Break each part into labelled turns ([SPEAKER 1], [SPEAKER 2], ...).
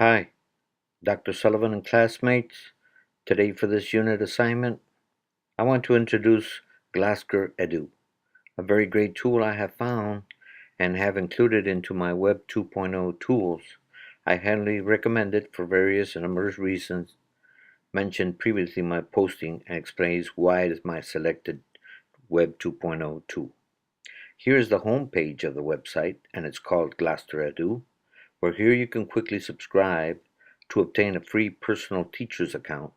[SPEAKER 1] Hi, Dr. Sullivan and classmates. Today for this unit assignment, I want to introduce Glasker Edu, a very great tool I have found and have included into my Web 2.0 tools. I highly recommend it for various and numerous reasons mentioned previously in my posting and explains why it is my selected Web 2.0 tool. Here is the home page of the website and it's called Glasker Edu, where here you can quickly subscribe to obtain a free personal teacher's account.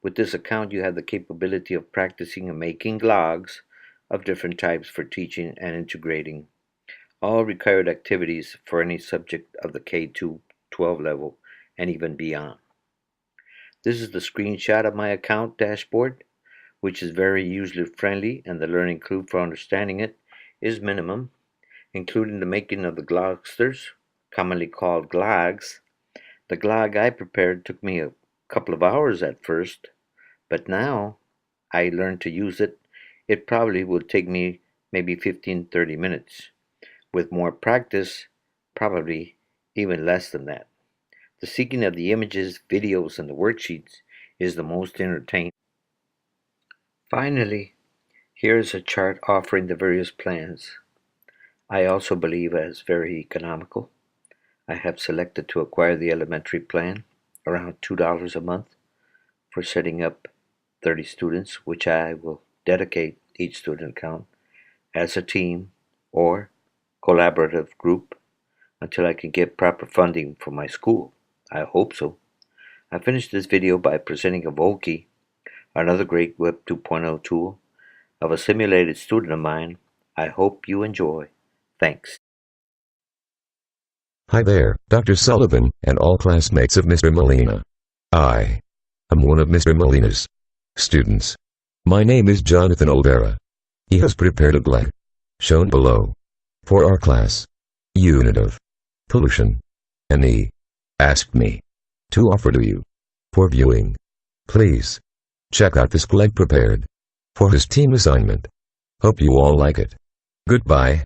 [SPEAKER 1] With this account, you have the capability of practicing and making logs of different types for teaching and integrating all required activities for any subject of the K-12 level and even beyond. This is the screenshot of my account dashboard, which is very user-friendly, and the learning curve for understanding it is minimum, including the making of the glogsters, commonly called glogs. The glog I prepared took me a couple of hours at first, but now I learned to use it. It probably would take me maybe 15-30 minutes. With more practice, probably even less than that. The seeking of the images, videos, and the worksheets is the most entertaining. Finally, here is a chart offering the various plans. I also believe as very economical. I have selected to acquire the elementary plan, around $2 a month, for setting up 30 students, which I will dedicate each student account as a team or collaborative group until I can get proper funding for my school. I hope so. I finished this video by presenting a Voki, another great Web 2.0 tool, of a simulated student of mine. I hope you enjoy. Thanks.
[SPEAKER 2] Hi there, Dr. Sullivan, and all classmates of Mr. Molina. I am one of Mr. Molina's students. My name is Jonathan Olvera. He has prepared a GLED, shown below, for our class unit of pollution, and he asked me to offer to you for viewing. Please check out this GLED prepared for his team assignment. Hope you all like it. Goodbye.